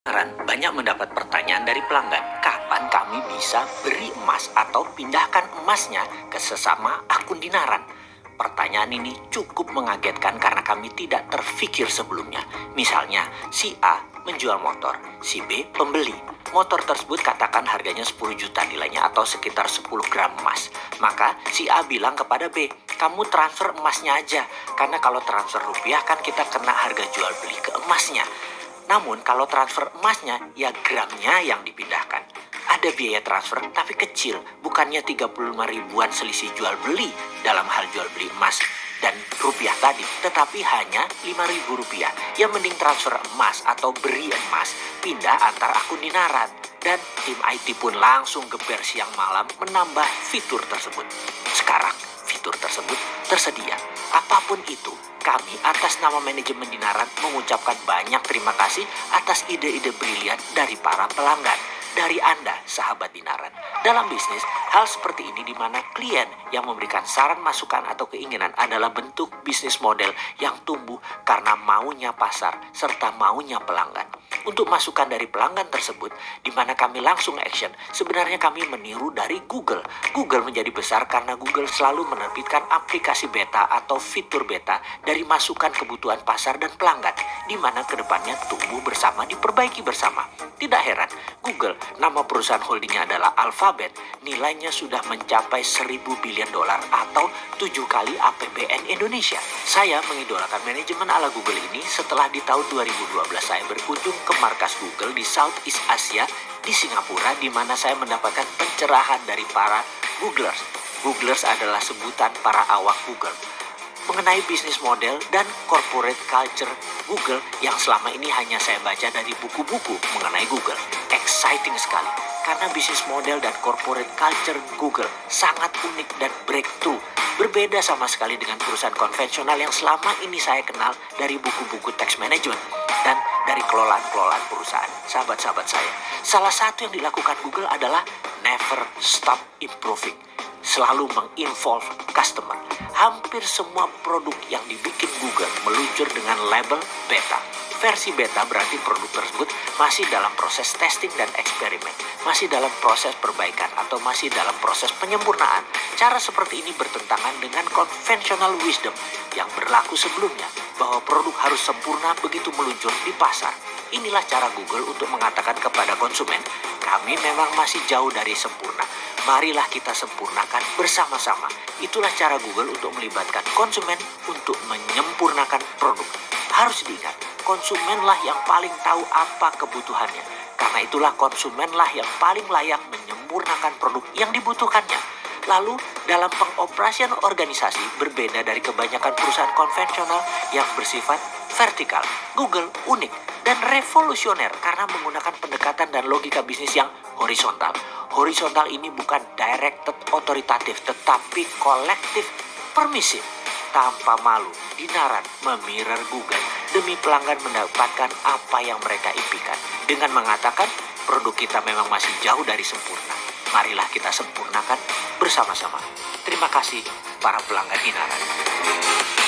Banyak mendapat pertanyaan dari pelanggan, kapan kami bisa beri emas atau pindahkan emasnya ke sesama akun Dinaran? Pertanyaan ini cukup mengagetkan karena kami tidak terfikir sebelumnya. Misalnya, si A menjual motor, si B pembeli. Motor tersebut katakan harganya 10 juta nilainya atau sekitar 10 gram emas. Maka si A bilang kepada B, kamu transfer emasnya aja. Karena kalau transfer rupiah kan kita kena harga jual beli ke emasnya. Namun kalau transfer emasnya, ya gramnya yang dipindahkan. Ada biaya transfer tapi kecil, bukannya 35 ribuan selisih jual beli dalam hal jual beli emas dan rupiah tadi, tetapi hanya 5 ribu rupiah. Yang mending transfer emas atau beri emas, pindah antar akun Dinaran. Dan tim IT pun langsung geber siang malam menambah fitur tersebut. Sekarang fitur tersebut tersedia. Apapun itu, kami atas nama manajemen Dinaran mengucapkan banyak terima kasih atas ide-ide brilian dari para pelanggan. Dari Anda, sahabat Dinaran. Dalam bisnis, hal seperti ini di mana klien yang memberikan saran, masukan, atau keinginan adalah bentuk bisnis model yang tumbuh karena maunya pasar serta maunya pelanggan. Untuk masukan dari pelanggan tersebut, di mana kami langsung action, sebenarnya kami meniru dari Google. Google menjadi besar karena Google selalu menerbitkan aplikasi beta atau fitur beta dari masukan kebutuhan pasar dan pelanggan, di mana kedepannya tumbuh bersama, diperbaiki bersama. Tidak heran, Google, nama perusahaan holdingnya adalah Alphabet, nilainya sudah mencapai 1.000 billion dolar atau 7 kali APBN Indonesia. Saya mengidolakan manajemen ala Google ini setelah di tahun 2012 saya berkunjung ke markas Google di Southeast Asia di Singapura, di mana saya mendapatkan pencerahan dari para Googlers. Googlers adalah sebutan para awak Google mengenai bisnis model dan corporate culture Google yang selama ini hanya saya baca dari buku-buku mengenai Google. Exciting sekali, karena bisnis model dan corporate culture Google sangat unik dan breakthrough. Berbeda sama sekali dengan perusahaan konvensional yang selama ini saya kenal dari buku-buku tax management dan dari kelolaan perusahaan. Sahabat-sahabat saya, salah satu yang dilakukan Google adalah never stop improving. Selalu menginvolve customer. Hampir semua produk yang dibikin Google meluncur dengan label beta. Versi beta berarti produk tersebut masih dalam proses testing dan eksperimen, masih dalam proses perbaikan atau masih dalam proses penyempurnaan. Cara seperti ini bertentangan dengan conventional wisdom yang berlaku sebelumnya, bahwa produk harus sempurna begitu meluncur di pasar. Inilah cara Google untuk mengatakan kepada konsumen, kami memang masih jauh dari sempurna. Marilah kita sempurnakan bersama-sama. Itulah cara Google untuk melibatkan konsumen untuk menyempurnakan produk. Harus diingat, konsumenlah yang paling tahu apa kebutuhannya. Karena itulah konsumenlah yang paling layak menyempurnakan produk yang dibutuhkannya. Lalu, dalam pengoperasian organisasi berbeda dari kebanyakan perusahaan konvensional yang bersifat vertikal, Google unik dan revolusioner karena menggunakan pendekatan dan logika bisnis yang horizontal. Horizontal ini bukan directed otoritatif, tetapi kolektif permisif. Tanpa malu, Dinaran memirror Google demi pelanggan mendapatkan apa yang mereka impikan. Dengan mengatakan, produk kita memang masih jauh dari sempurna. Marilah kita sempurnakan bersama-sama. Terima kasih para pelanggan Dinaran.